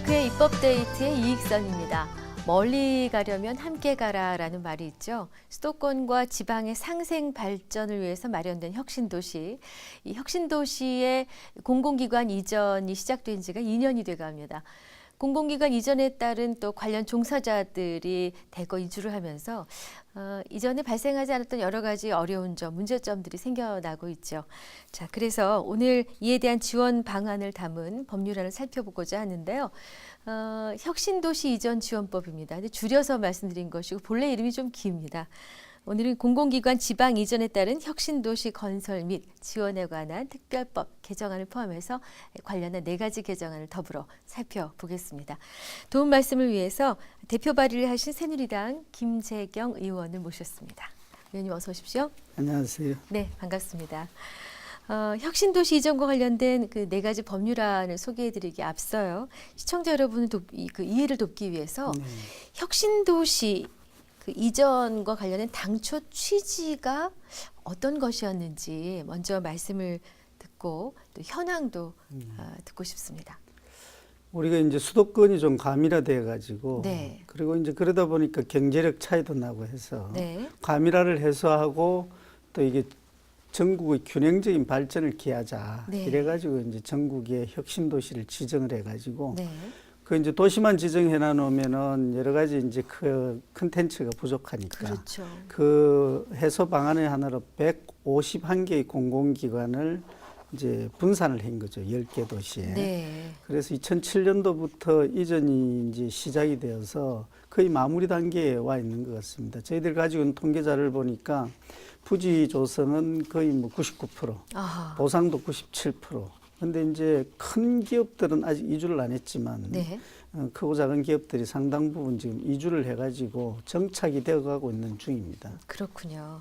빅테크의 입법데이트의 이익선입니다. 멀리 가려면 함께 가라라는 말이 있죠. 수도권과 지방의 상생 발전을 위해서 마련된 혁신도시. 이 혁신도시의 공공기관 이전이 시작된 지가 2년이 돼갑니다. 공공기관 이전에 따른 또 관련 종사자들이 대거 이주를 하면서 이전에 발생하지 않았던 여러 가지 어려운 점, 문제점들이 생겨나고 있죠. 자, 그래서 오늘 이에 대한 지원 방안을 담은 법률안을 살펴보고자 하는데요. 혁신도시 이전 지원법입니다. 근데 줄여서 말씀드린 것이고 본래 이름이 좀 깁니다. 오늘은 공공기관 지방 이전에 따른 혁신도시 건설 및 지원에 관한 특별법 개정안을 포함해서 관련한 4가지 개정안을 더불어 살펴보겠습니다. 도움 말씀을 위해서 대표 발의를 하신 새누리당 김재경 의원을 모셨습니다. 의원님 어서 오십시오. 안녕하세요. 네, 반갑습니다. 혁신도시 이전과 관련된 그 4가지 법률안을 소개해드리기 앞서요. 시청자 여러분의 그 이해를 돕기 위해서 혁신도시 그 이전과 관련된 당초 취지가 어떤 것이었는지 먼저 말씀을 듣고 또 현황도 듣고 싶습니다. 우리가 이제 수도권이 좀 과밀화돼 가지고 네. 그리고 이제 그러다 보니까 경제력 차이도 나고 해서 네. 과밀화를 해소하고 또 이게 전국의 균형적인 발전을 기하자 네. 이래 가지고 이제 전국의 혁신도시를 지정을 해 가지고 네. 그 이제 도시만 지정해 놔놓으면은 여러 가지 이제 그 컨텐츠가 부족하니까 그렇죠. 그 해소 방안의 하나로 151개의 공공기관을 이제 분산을 한 거죠. 10개 도시에. 네. 그래서 2007년도부터 이전이 이제 시작이 되어서 거의 마무리 단계에 와 있는 것 같습니다. 저희들 가지고 있는 통계 자료를 보니까 부지 조성은 거의 뭐 99%, 아하. 보상도 97%. 근데 이제 큰 기업들은 아직 이주를 안 했지만 네. 크고 작은 기업들이 상당 부분 지금 이주를 해가지고 정착이 되어가고 있는 중입니다. 그렇군요.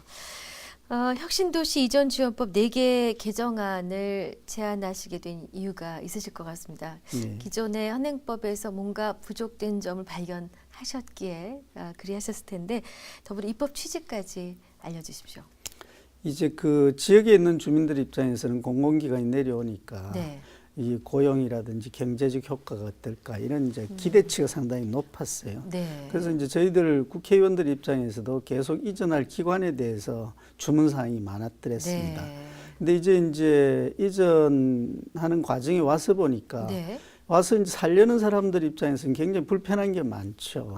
혁신도시 이전 지원법 4개 개정안을 제안하시게 된 이유가 있으실 것 같습니다. 네. 기존의 현행법에서 뭔가 부족된 점을 발견하셨기에 그리하셨을 텐데 더불어 입법 취지까지 알려주십시오. 이제 그 지역에 있는 주민들 입장에서는 공공기관이 내려오니까 네. 이 고용이라든지 경제적 효과가 어떨까 이런 이제 기대치가 상당히 높았어요. 네. 그래서 이제 저희들 국회의원들 입장에서도 계속 이전할 기관에 대해서 주문 사항이 많았더랬습니다. 네. 근데 이제 이전하는 과정에 와서 보니까 네. 와서 이제 살려는 사람들 입장에서는 굉장히 불편한 게 많죠.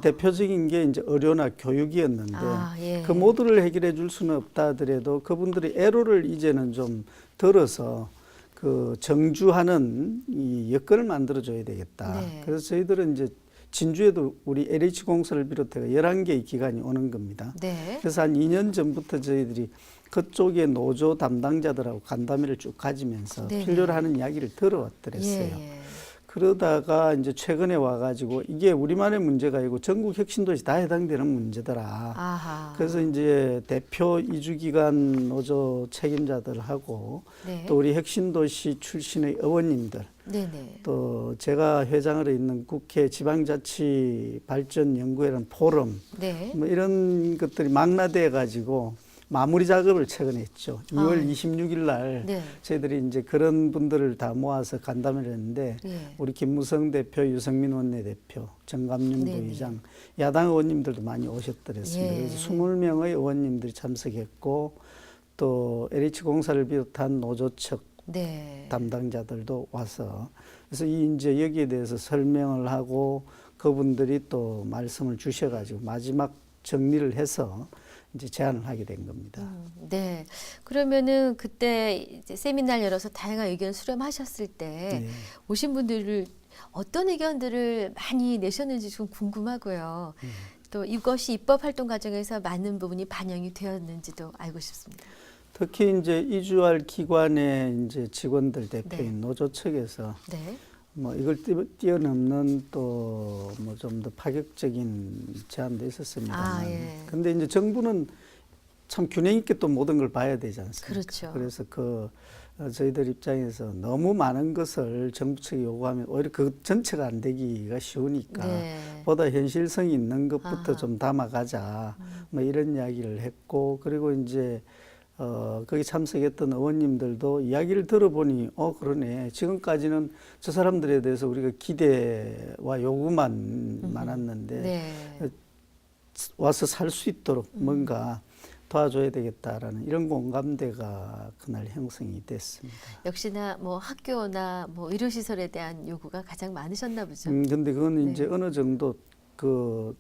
대표적인 게 이제 의료나 교육이었는데 예. 그 모두를 해결해 줄 수는 없다 하더라도 그분들의 애로를 이제는 좀 덜어서 그 정주하는 이 여건을 만들어 줘야 되겠다. 네. 그래서 저희들은 이제 진주에도 우리 LH공사를 비롯해 11개의 기관이 오는 겁니다. 네. 그래서 한 2년 전부터 저희들이 그쪽의 노조 담당자들하고 간담회를 쭉 가지면서 네네. 필요로 하는 이야기를 들어왔더랬어요. 예. 그러다가 이제 최근에 와가지고 이게 우리만의 문제가 아니고 전국 혁신도시 다 해당되는 문제더라. 아하. 그래서 이제 대표 이주기관 노조 책임자들하고 네. 또 우리 혁신도시 출신의 의원님들 네네. 또 제가 회장으로 있는 국회 지방자치발전연구회라는 포럼 네. 뭐 이런 것들이 망라돼 가지고 마무리 작업을 최근에 했죠. 2월 예. 26일 날 네. 저희들이 이제 그런 분들을 다 모아서 간담회를 했는데 예. 우리 김무성 대표, 유성민 원내대표, 정감윤 네네. 부의장, 야당 의원님들도 많이 오셨더랬습니다. 예. 그래서 20명의 의원님들이 참석했고 또 LH공사를 비롯한 노조측 네. 담당자들도 와서 그래서 이제 여기에 대해서 설명을 하고 그분들이 또 말씀을 주셔가지고 마지막 정리를 해서 이제 제안을 하게 된 겁니다. 네. 그러면은 그때 이제 세미나를 열어서 다양한 의견 수렴하셨을 때 네. 오신 분들을 어떤 의견들을 많이 내셨는지 좀 궁금하고요. 또 이것이 입법 활동 과정에서 많은 부분이 반영이 되었는지도 알고 싶습니다. 특히 이제 이주할 기관의 이제 직원들 대표인 네. 노조 측에서 네. 뭐 이걸 뛰어넘는 또 뭐 좀 더 파격적인 제안도 있었습니다만, 예. 근데 이제 정부는 참 균형 있게 또 모든 걸 봐야 되지 않습니까? 그렇죠. 그래서 저희들 입장에서 너무 많은 것을 정부 측이 요구하면 오히려 그 전체가 안 되기가 쉬우니까 네. 보다 현실성이 있는 것부터 아하. 좀 담아가자 뭐 이런 이야기를 했고, 그리고 이제 거기 참석했던 의원님들도 이야기를 들어보니 그러네. 지금까지는 저 사람들에 대해서 우리가 기대와 요구만 많았는데 네. 와서 살 수 있도록 뭔가 도와줘야 되겠다라는 이런 공감대가 그날 형성이 됐습니다. 역시나 뭐 학교나 뭐 의료시설에 대한 요구가 가장 많으셨나 보죠. 근데 그건 네. 이제 어느 정도 그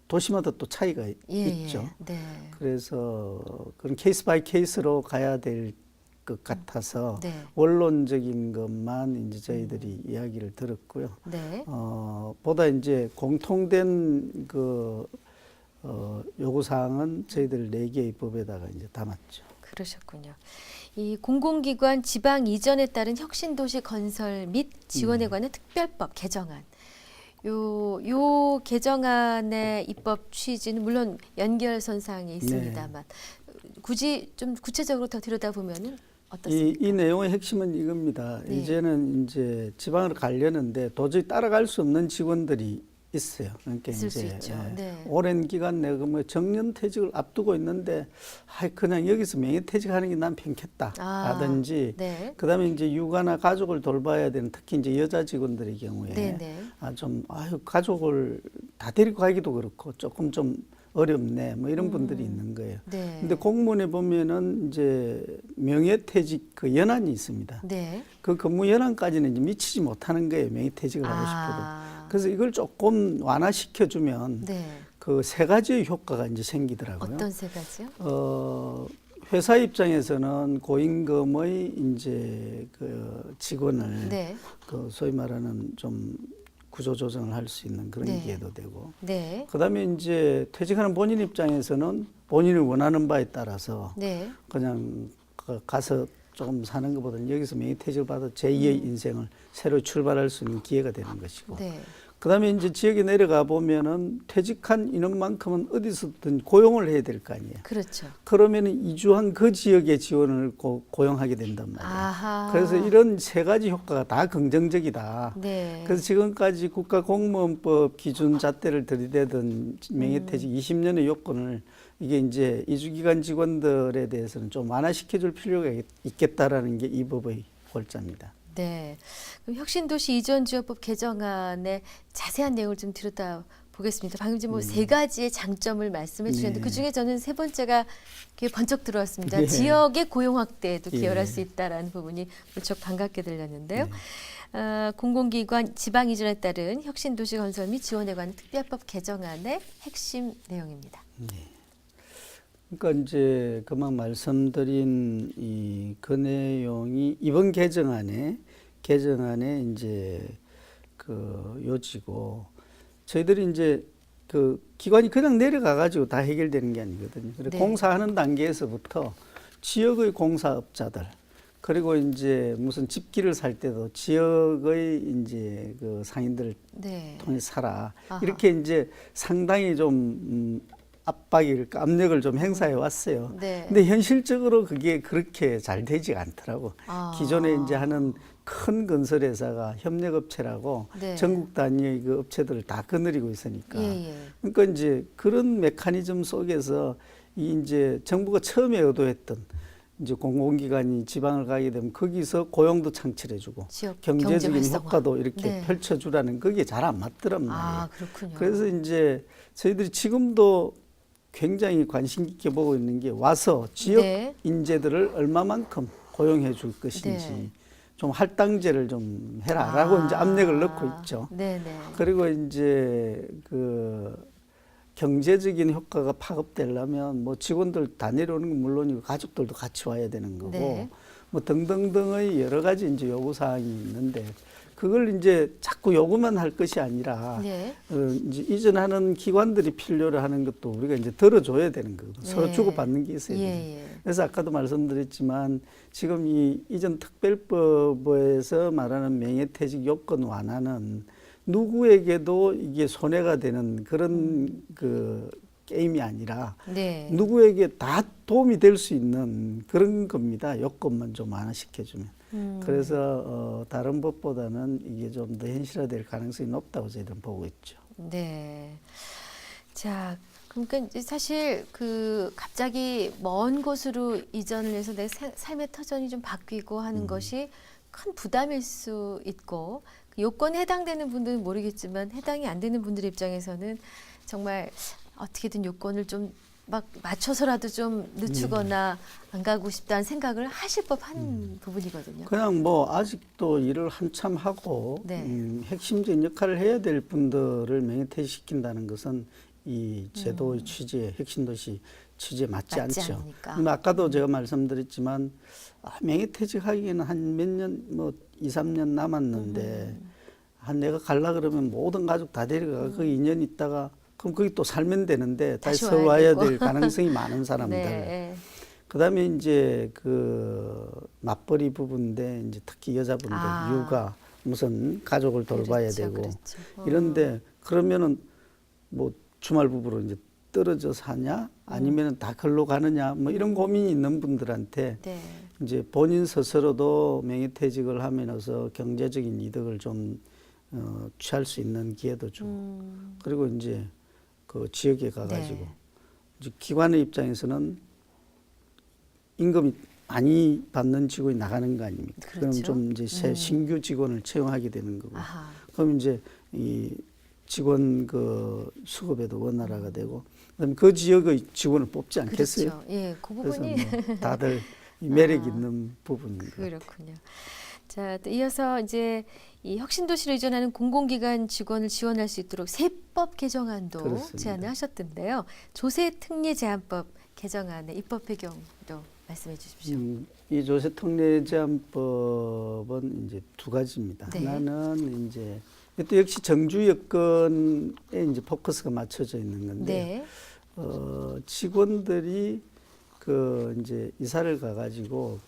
도시마다 또 차이가 있죠. 네. 그래서 그런 케이스 바이 케이스로 가야 될 것 같아서 네. 원론적인 것만 이제 저희들이 이야기를 들었고요. 네. 보다 이제 공통된 그 요구 사항은 저희들 4개의 법에다가 이제 담았죠. 그러셨군요. 이 공공기관 지방 이전에 따른 혁신도시 건설 및 지원에 관한 특별법 개정안. 요 개정안의 입법 취지는 물론 연결선상에 있습니다만 굳이 좀 구체적으로 더 들여다보면은 어떻습니까? 이 내용의 핵심은 이겁니다. 네. 이제는 이제 지방으로 가려는데 도저히 따라갈 수 없는 직원들이 있어요. 그러니까 있을 수 이제 있죠. 네. 오랜 기간 내가 뭐 정년퇴직을 앞두고 있는데 그냥 여기서 명예퇴직하는 게 난 편겠다라든지 네. 그다음에 이제 육아나 가족을 돌봐야 되는 특히 이제 여자 직원들의 경우에 네. 가족을 다 데리고 가기도 그렇고 조금 좀 어렵네 뭐 이런 분들이 있는 거예요. 네. 근데 공무원에 보면은 이제 명예퇴직 그 연한이 있습니다. 네. 그 근무 연한까지는 이제 미치지 못하는 거예요. 명예퇴직을 하고 싶어도. 그래서 이걸 조금 완화시켜주면 네. 그 3가지의 효과가 이제 생기더라고요. 어떤 3가지요? 회사 입장에서는 고임금의 이제 그 직원을 네. 그 소위 말하는 좀 구조 조정을 할 수 있는 그런 네. 기회도 되고. 네. 그다음에 이제 퇴직하는 본인 입장에서는 본인이 원하는 바에 따라서 네. 그냥 가서 조금 사는 것보다는 여기서 명예퇴직을 받아 제2의 인생을 새로 출발할 수 있는 기회가 되는 것이고. 네. 그다음에 이제 지역에 내려가 보면은 퇴직한 인원만큼은 어디서든 고용을 해야 될 거 아니에요. 그렇죠. 그러면은 이주한 그 지역의 지원을 고용하게 된단 말이에요. 아하. 그래서 이런 3가지 효과가 다 긍정적이다. 네. 그래서 지금까지 국가공무원법 기준 잣대를 들이대던 명예퇴직 20년의 요건을 이게 이제 이주기간 직원들에 대해서는 좀 완화시켜줄 필요가 있겠다라는 게 이 법의 골자입니다. 네. 그럼 혁신도시 이전지원법 개정안의 자세한 내용을 좀 들여다 보겠습니다. 방금 이제 뭐 3가지의 장점을 말씀해 주셨는데 네. 그 중에 저는 3번째가 귀에 번쩍 들어왔습니다. 네. 지역의 고용 확대에도 예. 기여할 수 있다라는 부분이 무척 반갑게 들렸는데요. 공공기관 지방 이전에 따른 혁신도시 건설 및 지원에 관한 특별법 개정안의 핵심 내용입니다. 그러니까 이제 그만 말씀드린 그 내용이 이번 개정안에 이제 그 요지고 저희들이 이제 그 기관이 그냥 내려가 가지고 다 해결되는 게 아니거든요. 그래서 네. 공사하는 단계에서부터 지역의 공사업자들 그리고 이제 무슨 집기를 살 때도 지역의 이제 그 상인들을 네. 통해 사라 아하. 이렇게 이제 상당히 좀 압력을 좀 행사해 왔어요. 네. 근데 현실적으로 그게 그렇게 잘 되지가 않더라고. 기존에 이제 하는 큰 건설회사가 협력업체라고 네. 전국 단위의 그 업체들을 다 거느리고 있으니까. 예. 그러니까 이제 그런 메커니즘 속에서 이제 정부가 처음에 의도했던 이제 공공기관이 지방을 가게 되면 거기서 고용도 창출해주고 지역 경제적인 경제 활성화. 효과도 이렇게 네. 펼쳐주라는 그게 잘 안 맞더란 말이에요. 그렇군요. 그래서 이제 저희들이 지금도 굉장히 관심 있게 보고 있는 게 와서 지역 네. 인재들을 얼마만큼 고용해 줄 것인지 네. 좀 할당제를 좀 해라라고 이제 압력을 넣고 있죠. 네네. 그리고 이제 그 경제적인 효과가 파급되려면 뭐 직원들 다 내려오는 건 물론이고 가족들도 같이 와야 되는 거고 네. 뭐 등등등의 여러 가지 이제 요구 사항이 있는데 그걸 이제 자꾸 요구만 할 것이 아니라 네. 이제 이전하는 기관들이 필요로 하는 것도 우리가 이제 들어줘야 되는 거거든요. 서로 네. 주고받는 게 있어야 돼요. 예. 그래서 아까도 말씀드렸지만 지금 이 이전 특별법에서 말하는 명예퇴직 요건 완화는 누구에게도 이게 손해가 되는 그런 그 게임이 아니라 네. 누구에게 다 도움이 될 수 있는 그런 겁니다. 요건만 좀 완화시켜주면. 그래서 다른 법보다는 이게 좀 더 현실화될 가능성이 높다고 저희들은 보고 있죠. 네. 자, 그러니까 이제 사실 그 갑자기 먼 곳으로 이전을 해서 내 삶의 터전이 좀 바뀌고 하는 것이 큰 부담일 수 있고 그 요건에 해당되는 분들은 모르겠지만 해당이 안 되는 분들 입장에서는 정말 어떻게든 요건을 좀 막 맞춰서라도 좀 늦추거나 안 가고 싶다는 생각을 하실 법한 부분이거든요. 그냥 뭐 아직도 일을 한참 하고 네. 핵심적인 역할을 해야 될 분들을 명예퇴직시킨다는 것은 이 제도의 취지에 핵심도시 취지에 맞지 맞지 않죠. 않으니까. 아까도 제가 말씀드렸지만 명예퇴직하기에는 한 몇 년, 뭐 2, 3년 남았는데 한 내가 갈라 그러면 모든 가족 다 데려가 거기 2년 있다가 그럼 거기 또 살면 되는데 다시 다시 와야 와야 되고. 될 가능성이 많은 사람들. 네. 그다음에 이제 그 맞벌이 부부인데 이제 특히 여자분들 육아 무슨 가족을 돌봐야 그렇죠, 되고 그렇죠. 이런데 그러면은 뭐 주말 부부로 이제 떨어져 사냐 아니면은 다 걸로 가느냐 뭐 이런 고민이 있는 분들한테 네. 이제 본인 스스로도 명예퇴직을 하면서 경제적인 이득을 좀 취할 수 있는 기회도 주고 그리고 이제 그 지역에 가가지고 네. 이제 기관의 입장에서는 임금이 많이 받는 직원이 나가는 거 아닙니까? 그렇죠. 그럼 좀 이제 새 신규 직원을 채용하게 되는 거고. 아하. 그럼 이제 이 직원 그 수급에도 원활화가 되고, 그다음에 그 지역의 직원을 뽑지 않겠어요? 그렇죠. 예, 그 그래서 부분이 뭐 다들 이 매력 아. 있는 부분입니다. 그렇군요. 자, 또 이어서 이제 이 혁신도시로 이전하는 공공기관 직원을 지원할 수 있도록 세법 개정안도 그렇습니다. 제안을 하셨던데요. 조세특례 제한법 개정안의 입법 배경도 말씀해 주십시오. 이 조세특례 제한법은 이제 두 가지입니다. 네. 하나는 이제 또 역시 정주 여건에 이제 포커스가 맞춰져 있는 건데, 네. 직원들이 그 이제 이사를 가가지고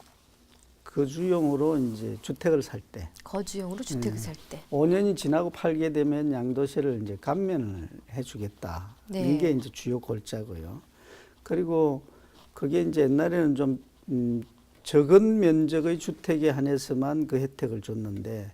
거주용으로 이제 주택을 살 때, 거주용으로 주택을 살 때. 5년이 지나고 팔게 되면 양도세를 이제 감면을 해주겠다. 네. 이게 이제 주요 골자고요. 그리고 그게 이제 옛날에는 좀 적은 면적의 주택에 한해서만 그 혜택을 줬는데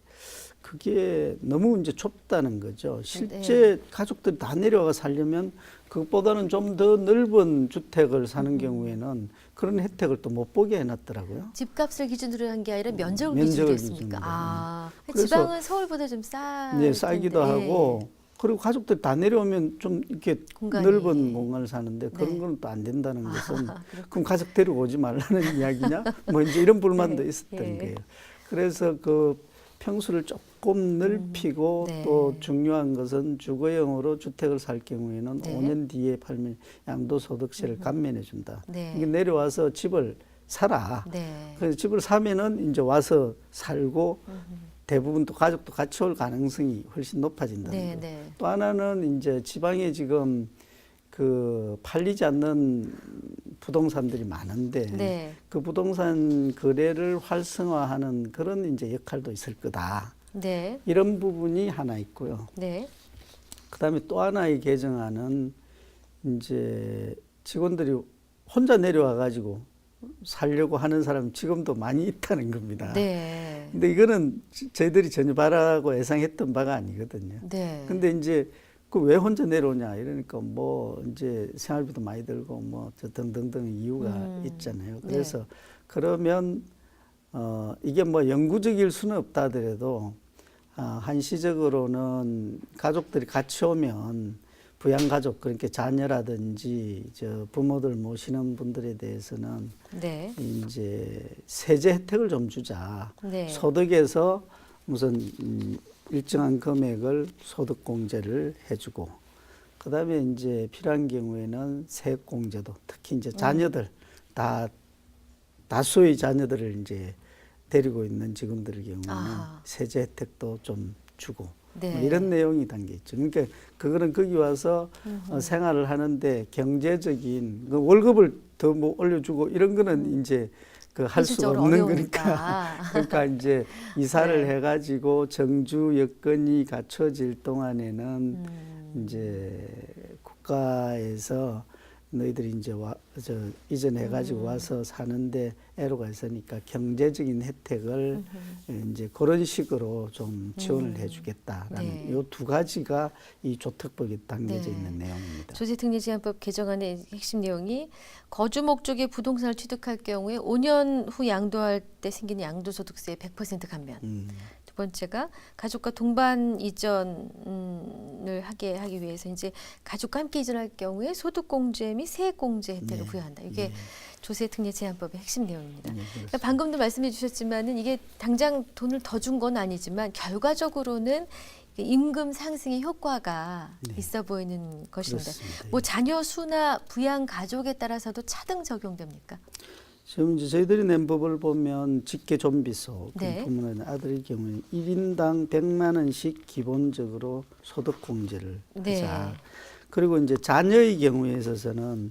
그게 너무 이제 좁다는 거죠. 실제 가족들이 다 내려와 살려면 그것보다는 좀 더 넓은 주택을 사는 경우에는 그런 혜택을 또 못 보게 해놨더라고요. 집값을 기준으로 한 게 아니라 면적을 면적을 기준으로 했습니까? 기준으로. 아, 그래서 지방은 서울보다 좀 싸. 네, 싸기도 하고 그리고 가족들 다 내려오면 좀 이렇게 공간이. 넓은 공간을 사는데 그런 네. 건 또 안 된다는 것은 그렇군요. 그럼 가족 데리고 오지 말라는 이야기냐? 뭐 이제 이런 불만도 네, 있었던 예. 거예요. 그래서 그 평수를 조금 넓히고 네. 또 중요한 것은 주거용으로 주택을 살 경우에는 네. 5년 뒤에 팔면 양도소득세를 감면해 준다. 네. 이게 내려와서 집을 사라. 네. 그래서 집을 사면은 이제 와서 살고 대부분 또 가족도 같이 올 가능성이 훨씬 높아진다는 네, 거예요. 네. 또 하나는 이제 지방에 지금 그 팔리지 않는 부동산들이 많은데 네. 그 부동산 거래를 활성화하는 그런 이제 역할도 있을 거다. 네. 이런 부분이 하나 있고요. 네. 그다음에 또 하나의 개정안은 이제 직원들이 혼자 내려와 가지고 살려고 하는 사람 지금도 많이 있다는 겁니다. 네. 근데 이거는 저희들이 전혀 바라고 예상했던 바가 아니거든요. 네. 근데 이제 그 왜 혼자 내려오냐 이러니까 뭐 이제 생활비도 많이 들고 뭐 등등등 이유가 있잖아요. 그래서 그러면 이게 뭐 영구적일 수는 없다 하더라도 한시적으로는 가족들이 같이 오면 부양가족 그러니까 자녀라든지 저 부모들 모시는 분들에 대해서는 네. 이제 세제 혜택을 좀 주자. 네. 소득에서 무슨 일정한 금액을 소득 공제를 해주고, 그 다음에 이제 필요한 경우에는 세액 공제도 특히 이제 자녀들 다수의 자녀들을 이제 데리고 있는 직원들의 경우에는 아하. 세제 혜택도 좀 주고 네. 뭐 이런 내용이 담겨 있죠. 그러니까 그거는 거기 와서 생활을 하는데 경제적인 그 월급을 더 뭐 올려주고 이런 거는 이제 그 할 수가 현실적으로 없는 어려우니까. 거니까. 그러니까 이제 이사를 네. 해가지고 정주 여건이 갖춰질 동안에는 이제 국가에서 너희들이 이제 저 이전해 가지고 와서 사는데 애로가 있으니까 경제적인 혜택을 이제 그런 식으로 좀 지원을 해주겠다라는 네. 요 두 가지가 이 조특법에 담겨져 네. 있는 내용입니다. 조세특례제한법 개정안의 핵심 내용이 거주 목적의 부동산을 취득할 경우에 5년 후 양도할 때 생기는 양도소득세 100% 감면. 두 번째가 가족과 동반 이전을 하기 위해서 이제 가족과 함께 이전할 경우에 소득공제 및 세액공제 혜택을 네. 부여한다. 이게 조세특례제한법의 핵심 내용입니다. 네, 그러니까 방금도 말씀해 주셨지만은 이게 당장 돈을 더 준 건 아니지만 결과적으로는 임금 상승의 효과가 네. 있어 보이는 것인데 그렇습니다. 뭐 자녀 수나 부양 가족에 따라서도 차등 적용됩니까? 지금 이제 저희들이 낸 법을 보면 직계 좀비소 네. 부모는 아들의 경우에 1인당 100만 원씩 기본적으로 소득 공제를 네. 하자. 그리고 이제 자녀의 경우에 있어서는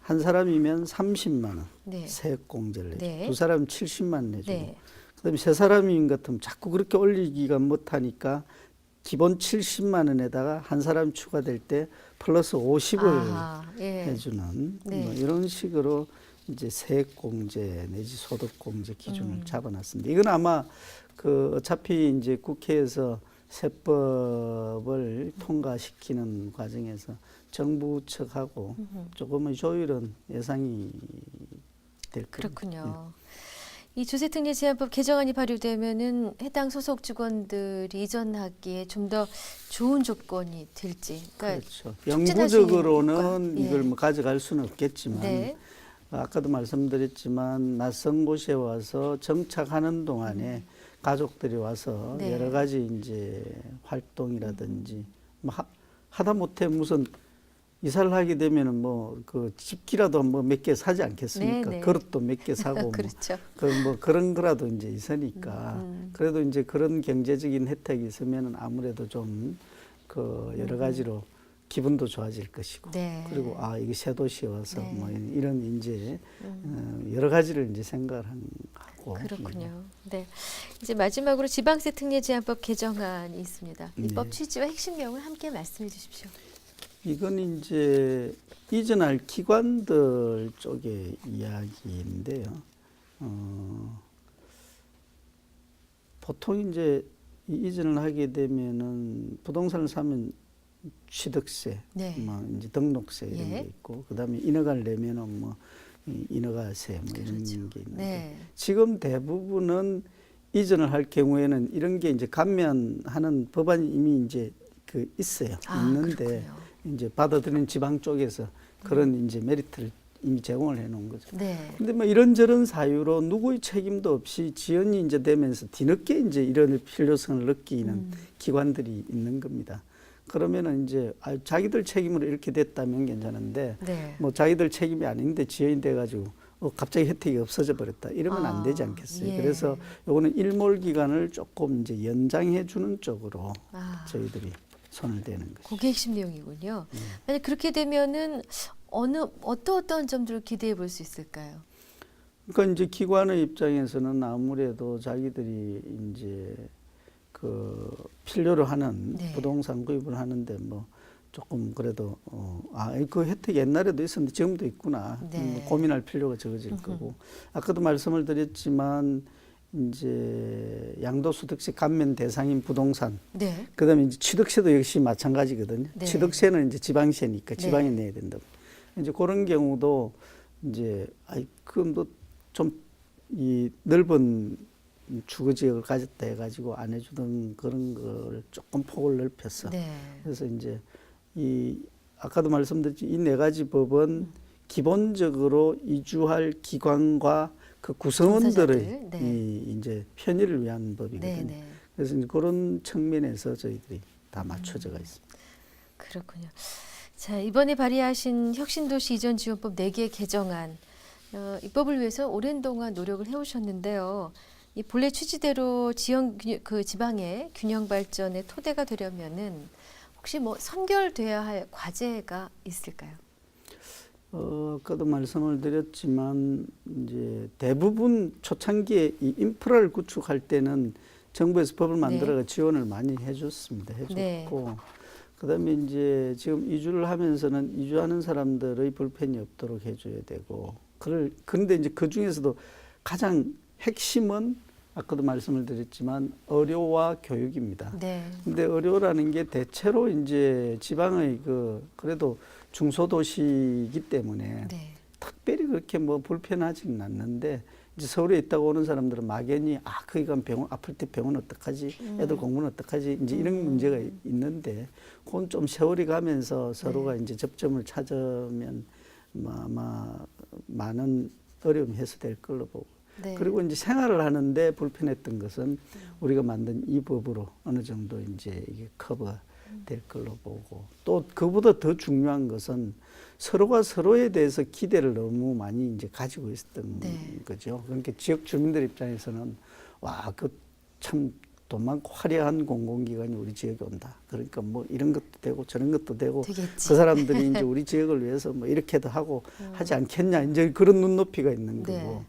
한 사람이면 30만 원 네. 세액 공제를 해주고 네. 두 사람은 70만 원 내주고 네. 그다음에 세 사람인 것 같으면 자꾸 그렇게 올리기가 못하니까 기본 70만 원에다가 한 사람 추가될 때 플러스 50을 아하, 예. 해주는 네. 뭐 이런 식으로 이제 세액 공제 내지 소득 공제 기준을 음. 잡아놨습니다. 이건 아마 그 어차피 이제 국회에서 세법을 통과시키는 과정에서 정부 측하고 조금의 조율은 예상이 될 겁니다. 그렇군요. 이 조세특례제한법 개정안이 발의되면은 해당 소속 직원들이 이전하기에 좀 더 좋은 조건이 될지. 그러니까 그렇죠. 촉진할 수 있는 영구적으로는 효과. 이걸 예. 뭐 가져갈 수는 없겠지만 네. 아까도 말씀드렸지만 낯선 곳에 와서 정착하는 동안에 가족들이 와서 네. 여러 가지 이제 활동이라든지 뭐 하다 못해 무슨 이사를 하게 되면은 뭐 그 집기라도 뭐 몇 개 사지 않겠습니까? 네, 네. 그릇도 몇 개 사고 그렇죠. 뭐 그런 거라도 이제 있으니까 그래도 이제 그런 경제적인 혜택이 있으면은 아무래도 좀 그 여러 가지로 기분도 좋아질 것이고 네. 그리고 아 이게 새 도시에 와서 네. 뭐 이런 이제 여러 가지를 이제 생각을 하고 그렇군요. 네. 이제 마지막으로 지방세 특례 제한법 개정안이 있습니다. 이 네. 법 취지와 핵심 내용을 함께 말씀해 주십시오. 이건 이제 이전할 기관들 쪽의 이야기인데요. 보통 이제 이전을 하게 되면은 부동산을 사면 취득세, 네. 뭐 이제 등록세 이런 예. 게 있고, 그다음에 인허가를 내면은 뭐 인허가세 뭐 이런 그렇죠. 게 있는데 네. 지금 대부분은 이전을 할 경우에는 이런 게 이제 감면하는 법안이 이미 이제 그 있어요. 있는데 그렇군요. 이제 받아들이는 지방 쪽에서 그런 이제 메리트를 이미 제공을 해놓은 거죠. 네. 근데 뭐 이런저런 사유로 누구의 책임도 없이 지연이 이제 되면서 뒤늦게 이제 이런 필요성을 느끼는 기관들이 있는 겁니다. 그러면은 이제 자기들 책임으로 이렇게 됐다면 괜찮은데 네. 뭐 자기들 책임이 아닌데 지연이 돼가지고 갑자기 혜택이 없어져 버렸다 이러면 안 되지 않겠어요. 예. 그래서 요거는 일몰 기간을 조금 이제 연장해 주는 쪽으로 저희들이 손을 대는 것이죠. 그게 핵심 내용이군요. 만약 그렇게 되면은 어떤 점들을 기대해 볼 수 있을까요? 그러니까 이제 기관의 입장에서는 아무래도 자기들이 이제 그 필요로 하는 네. 부동산 구입을 하는데 뭐 조금 그래도 그 혜택 옛날에도 있었는데 지금도 있구나. 네. 뭐 고민할 필요가 적어질 거고. 아까도 말씀을 드렸지만 이제 양도소득세 감면 대상인 부동산. 네. 그다음에 이제 취득세도 역시 마찬가지거든요. 네. 취득세는 이제 지방세니까 네. 지방에 내야 된다고. 이제 그런 경우도 이제 그럼 좀 이 넓은 주거 지역을 가졌다 해가지고 안 해주던 그런 걸 조금 폭을 넓혔어. 네. 그래서 이제 아까도 말씀드렸지 이 네 가지 법은 기본적으로 이주할 기관과 그 구성원들의 종사자들, 네. 이제 편의를 위한 법이거든요. 네, 네. 그래서 이제 그런 측면에서 저희들이 다 맞춰져가 있습니다. 그렇군요. 자, 이번에 발의하신 혁신도시 이전지원법 4개 개정안 이 법을 위해서 오랜 동안 노력을 해오셨는데요. 이 본래 취지대로 지방의 균형 발전의 토대가 되려면은 혹시 뭐 선결돼야 할 과제가 있을까요? 아까도 말씀을 드렸지만 이제 대부분 초창기에 이 인프라를 구축할 때는 정부에서 법을 만들어가 지원을 많이 해줬습니다. 해줬고 네. 그다음에 이제 지금 이주를 하면서는 이주하는 사람들의 불편이 없도록 해줘야 되고, 그런데 이제 그 중에서도 가장 핵심은 아까도 말씀을 드렸지만 의료와 교육입니다. 네. 근데 의료라는 게 대체로 이제 지방의 그래도 중소도시이기 때문에 네. 특별히 그렇게 뭐 불편하지는 않는데, 이제 서울에 있다가 오는 사람들은 막연히 거기 가면 병원 아플 때 병원 어떡하지, 애들 공부는 어떡하지, 이제 이런 문제가 있는데, 그건 좀 세월이 가면서 서로가 이제 접점을 찾으면 아마 많은 어려움이 해소될 걸로 보고. 네. 그리고 이제 생활을 하는데 불편했던 것은 우리가 만든 이 법으로 어느 정도 이제 이게 커버가 될 걸로 보고, 또 그보다 더 중요한 것은 서로가 서로에 대해서 기대를 너무 많이 이제 가지고 있었던 거죠. 그러니까 지역 주민들 입장에서는 와, 그 참 돈 많고 화려한 공공기관이 우리 지역에 온다. 그러니까 뭐 이런 것도 되고 저런 것도 되고 되겠지. 그 사람들이 이제 우리 지역을 위해서 뭐 이렇게도 하고 하지 않겠냐. 이제 그런 눈높이가 있는 거고. 네.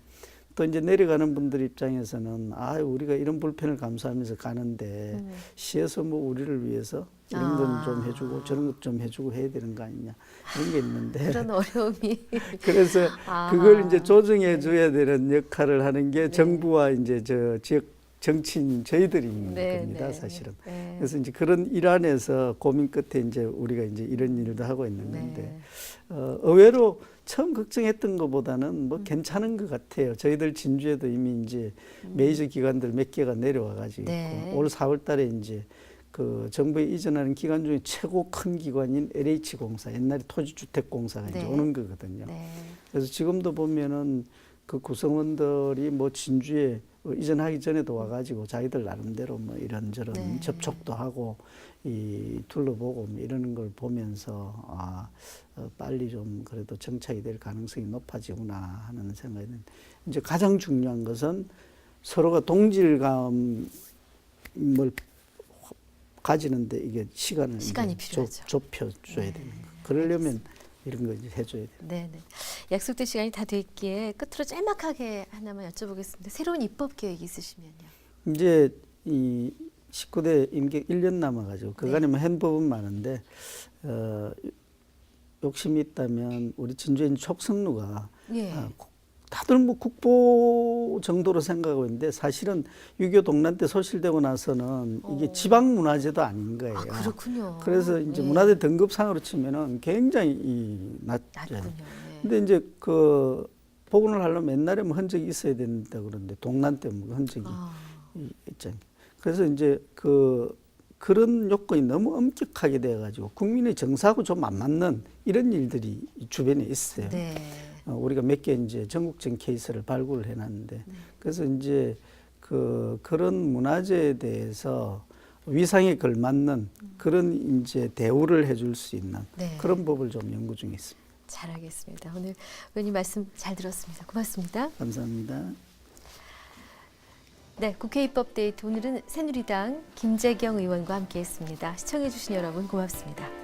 또 이제 내려가는 분들 입장에서는 우리가 이런 불편을 감수하면서 가는데 시에서 뭐 우리를 위해서 이런 건 좀 해주고 저런 것 좀 해주고 해야 되는 거 아니냐, 이런 게 있는데 그런 어려움이. 그래서 그걸 이제 조정해 줘야 되는 역할을 하는 게 정부와 이제 저 지역 정치인 저희들인 겁니다, 사실은. 네. 그래서 이제 그런 일 안에서 고민 끝에 이제 우리가 이제 이런 일도 하고 있는 건데, 의외로 처음 걱정했던 것보다는 뭐 괜찮은 것 같아요. 저희들 진주에도 이미 이제 메이저 기관들 몇 개가 내려와 가지고 올 4월 달에 이제 그 정부에 이전하는 기관 중에 최고 큰 기관인 LH공사, 옛날에 토지주택공사가 이제 오는 거거든요. 그래서 지금도 보면은 그 구성원들이 뭐 진주에 이전하기 전에도 와가지고 자기들 나름대로 뭐 이런저런 접촉도 하고 둘러보고 뭐 이러는 걸 보면서 빨리 좀 그래도 정착이 될 가능성이 높아지구나 하는 생각이 드는데, 이제 가장 중요한 것은 서로가 동질감을 가지는데 이게 시간이 필요하죠. 좁혀줘야 되는 거. 그러려면 이런 거 이제 해줘야 돼요. 네네. 약속된 시간이 다 됐기에 끝으로 짤막하게 하나만 여쭤보겠습니다. 새로운 입법 계획이 있으시면요. 이제 이 19대 임기 1년 남아가지고 그간에 뭐 헌법은 많은데 욕심이 있다면 우리 진주인 촉성루가 다들 뭐 국보 정도로 생각하고 있는데, 사실은 6.25 동란 때 소실되고 나서는 이게 지방문화재도 아닌 거예요. 그렇군요. 그래서 이제 문화재 등급상으로 치면은 굉장히 낮죠. 근데 이제 그 복원을 하려면 옛날에 뭐 흔적이 있어야 된다 그러는데 동란 때 뭐 흔적이 있잖아요. 그래서 이제 그런 요건이 너무 엄격하게 돼가지고 국민의 정서하고 좀 안 맞는 이런 일들이 주변에 있어요. 우리가 몇 개 이제 전국적인 케이스를 발굴을 해놨는데, 그래서 이제 그런 문화재에 대해서 위상에 걸맞는 그런 이제 대우를 해줄 수 있는 그런 법을 좀 연구 중에 있습니다. 잘하겠습니다. 오늘 의원님 말씀 잘 들었습니다. 고맙습니다. 감사합니다. 네, 국회 입법 데이트 오늘은 새누리당 김재경 의원과 함께했습니다. 시청해주신 여러분 고맙습니다.